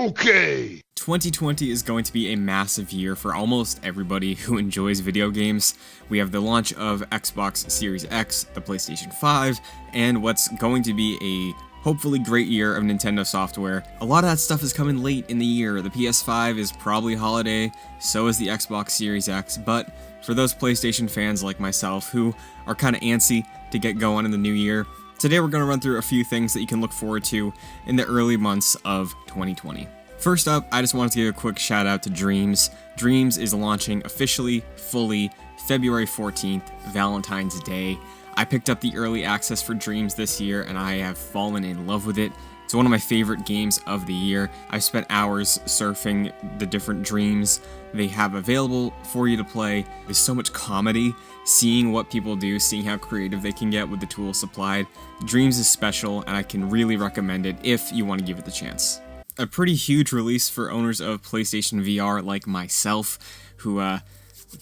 Okay. 2020 is going to be a massive year for almost everybody who enjoys video games. We have the launch of Xbox Series X, the PlayStation 5, and what's going to be a hopefully great year of Nintendo software. A lot of that stuff is coming late in the year. The PS5 is probably holiday, so is the Xbox Series X, but for those PlayStation fans like myself who are kind of antsy to get going in the new year, today we're going to run through a few things that you can look forward to in the early months of 2020. First up, I just wanted to give a quick shout out to Dreams. Dreams is launching officially, fully, February 14th, Valentine's Day. I picked up the early access for Dreams this year and I have fallen in love with it. It's one of my favorite games of the year. I've spent hours surfing the different Dreams they have available for you to play. There's so much comedy, seeing what people do, seeing how creative they can get with the tools supplied. Dreams is special and I can really recommend it if you want to give it the chance. A pretty huge release for owners of PlayStation VR like myself, who,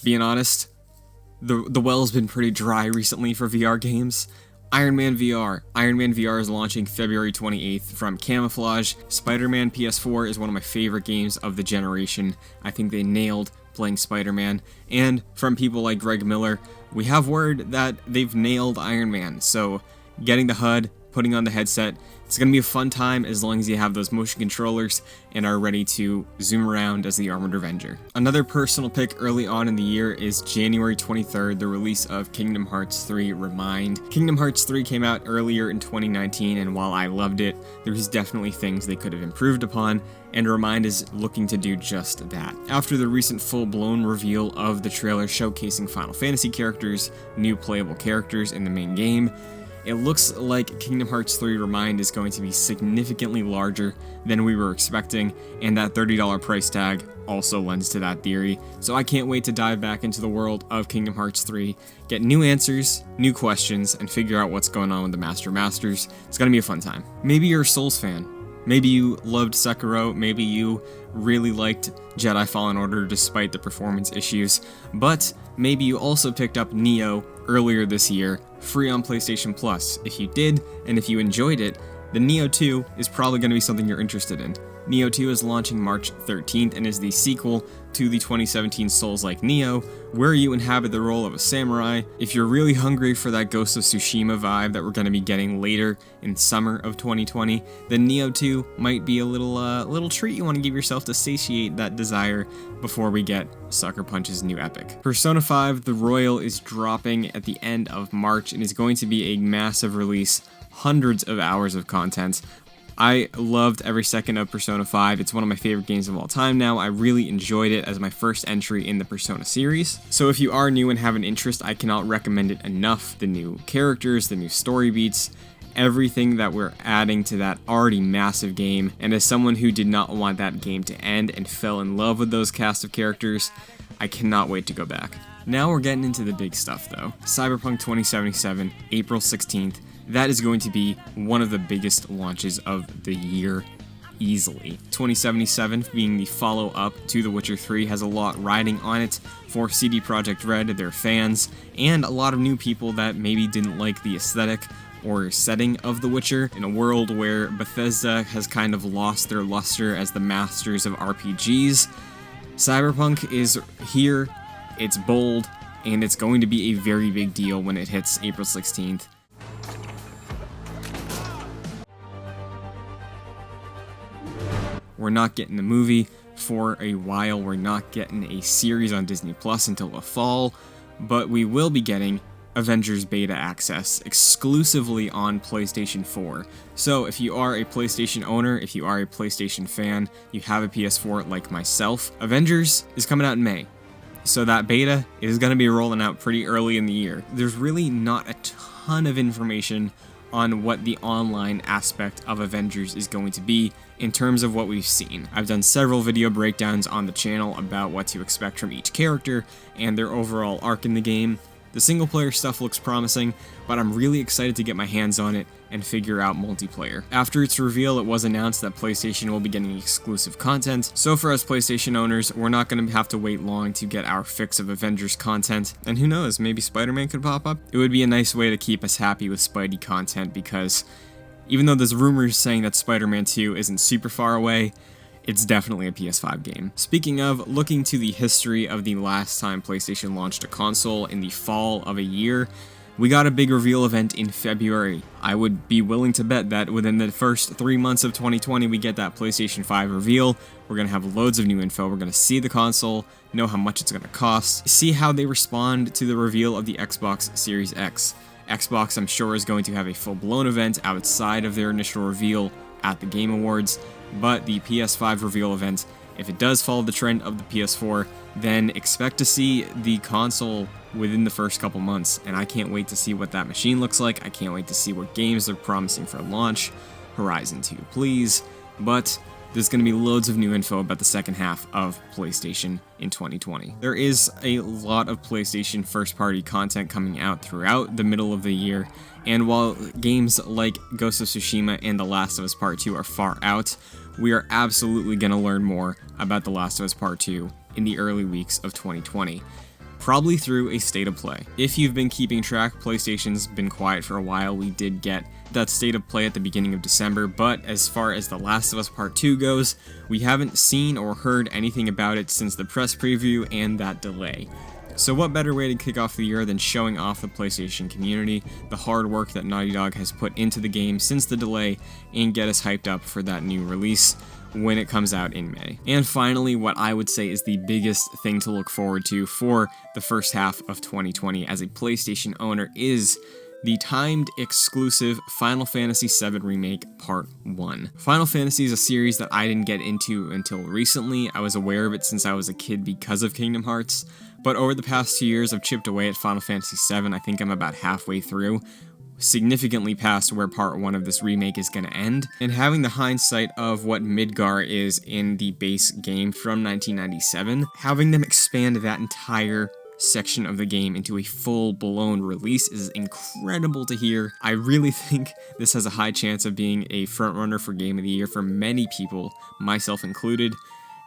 being honest, the well's been pretty dry recently for VR games. Iron Man VR. Iron Man VR is launching February 28th from Camouflage. Spider-Man PS4 is one of my favorite games of the generation. I think they nailed playing Spider-Man. And from people like Greg Miller, we have word that they've nailed Iron Man. So getting the HUD, putting on the headset, it's going to be a fun time as long as you have those motion controllers and are ready to zoom around as the Armored Avenger. Another personal pick early on in the year is January 23rd, the release of Kingdom Hearts 3 Remind. Kingdom Hearts 3 came out earlier in 2019, and while I loved it, there's definitely things they could have improved upon, and Remind is looking to do just that. After the recent full-blown reveal of the trailer showcasing Final Fantasy characters, new playable characters in the main game, it looks like Kingdom Hearts 3 Remind is going to be significantly larger than we were expecting, and that $30 price tag also lends to that theory. So I can't wait to dive back into the world of Kingdom Hearts 3, get new answers, new questions, and figure out what's going on with the Master Masters. It's gonna be a fun time. Maybe you're a Souls fan. Maybe you loved Sekiro, maybe you really liked Jedi Fallen Order despite the performance issues, but maybe you also picked up Nioh earlier this year, free on PlayStation Plus. If you did, and if you enjoyed it, then Nioh 2 is probably going to be something you're interested in. Nioh 2 is launching March 13th and is the sequel to the 2017 Souls-like Nioh, where you inhabit the role of a samurai. If you're really hungry for that Ghost of Tsushima vibe that we're going to be getting later in summer of 2020, then Nioh 2 might be a little treat you want to give yourself to satiate that desire before we get Sucker Punch's new epic. Persona 5 The Royal is dropping at the end of March and is going to be a massive release, hundreds of hours of content. I loved every second of Persona 5. It's one of my favorite games of all time now. I really enjoyed it as my first entry in the Persona series. So if you are new and have an interest, I cannot recommend it enough. The new characters, the new story beats, everything that we're adding to that already massive game. And as someone who did not want that game to end and fell in love with those cast of characters, I cannot wait to go back. Now we're getting into the big stuff though. Cyberpunk 2077, April 16th. That is going to be one of the biggest launches of the year, easily. 2077, being the follow-up to The Witcher 3, has a lot riding on it for CD Projekt Red, their fans, and a lot of new people that maybe didn't like the aesthetic or setting of The Witcher, in a world where Bethesda has kind of lost their luster as the masters of RPGs. Cyberpunk is here, it's bold, and it's going to be a very big deal when it hits April 16th. We're not getting the movie for a while, we're not getting a series on Disney Plus until the fall, but we will be getting Avengers Beta Access exclusively on PlayStation 4. So if you are a PlayStation owner, if you are a PlayStation fan, you have a PS4 like myself, Avengers is coming out in May. So that beta is going to be rolling out pretty early in the year. There's really not a ton of information on what the online aspect of Avengers is going to be in terms of what we've seen. I've done several video breakdowns on the channel about what to expect from each character and their overall arc in the game. The single player stuff looks promising, but I'm really excited to get my hands on it and figure out multiplayer. After its reveal, it was announced that PlayStation will be getting exclusive content, so for us PlayStation owners, we're not going to have to wait long to get our fix of Avengers content, and who knows, maybe Spider-Man could pop up? It would be a nice way to keep us happy with Spidey content, because even though there's rumors saying that Spider-Man 2 isn't super far away, it's definitely a PS5 game. Speaking of, looking to the history of the last time PlayStation launched a console in the fall of a year, we got a big reveal event in February. I would be willing to bet that within the first 3 months of 2020 we get that PlayStation 5 reveal. We're going to have loads of new info, we're going to see the console, know how much it's going to cost, see how they respond to the reveal of the Xbox Series X. Xbox, I'm sure, is going to have a full-blown event outside of their initial reveal at the Game Awards, but the PS5 reveal event, if it does follow the trend of the PS4, then expect to see the console within the first couple months, and I can't wait to see what that machine looks like. I can't wait to see what games they're promising for launch. Horizon 2, please. But there's going to be loads of new info about the second half of PlayStation in 2020. There is a lot of PlayStation first-party content coming out throughout the middle of the year, and while games like Ghost of Tsushima and The Last of Us Part 2 are far out, we are absolutely going to learn more about The Last of Us Part 2 in the early weeks of 2020. Probably through a State of Play. If you've been keeping track, PlayStation's been quiet for a while. We did get that State of Play at the beginning of December, but as far as The Last of Us Part 2 goes, we haven't seen or heard anything about it since the press preview and that delay. So what better way to kick off the year than showing off the PlayStation community, the hard work that Naughty Dog has put into the game since the delay, and get us hyped up for that new release when it comes out in May. And finally, what I would say is the biggest thing to look forward to for the first half of 2020 as a PlayStation owner is the timed exclusive Final Fantasy VII Remake Part 1. Final Fantasy is a series that I didn't get into until recently. I was aware of it since I was a kid because of Kingdom Hearts, but over the past 2 years I've chipped away at Final Fantasy VII. I think I'm about halfway through, significantly past where Part 1 of this remake is going to end, and having the hindsight of what Midgar is in the base game from 1997, having them expand that entire section of the game into a full-blown release is incredible to hear. I really think this has a high chance of being a frontrunner for Game of the Year for many people, myself included,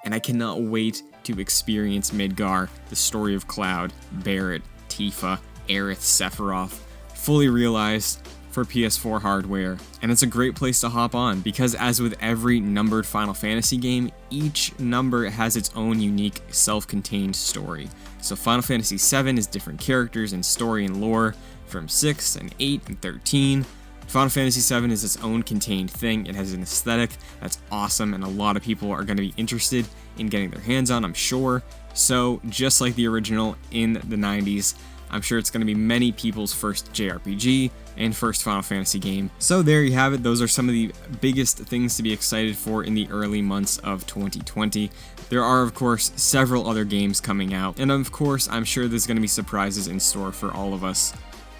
and I cannot wait to experience Midgar, the story of Cloud, Barrett, Tifa, Aerith, Sephiroth, fully realized for PS4 hardware, and it's a great place to hop on because as with every numbered Final Fantasy game, each number has its own unique self-contained story. So Final Fantasy VII is different characters and story and lore from 6 and 8 and 13. Final Fantasy VII is its own contained thing. It has an aesthetic that's awesome and a lot of people are going to be interested in getting their hands on, I'm sure. So just like the original in the 90s, I'm sure it's going to be many people's first JRPG and first Final Fantasy game. So there you have it. Those are some of the biggest things to be excited for in the early months of 2020. There are, of course, several other games coming out, and of course, I'm sure there's going to be surprises in store for all of us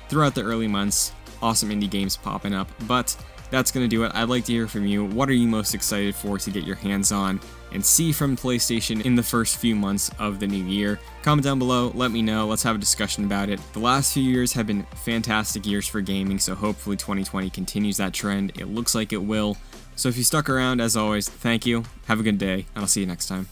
throughout the early months. Awesome indie games popping up, but that's going to do it. I'd like to hear from you. What are you most excited for to get your hands on and see from PlayStation in the first few months of the new year? Comment down below, let me know, let's have a discussion about it. The last few years have been fantastic years for gaming, so hopefully 2020 continues that trend. It looks like it will. So if you stuck around, as always, thank you, have a good day, and I'll see you next time.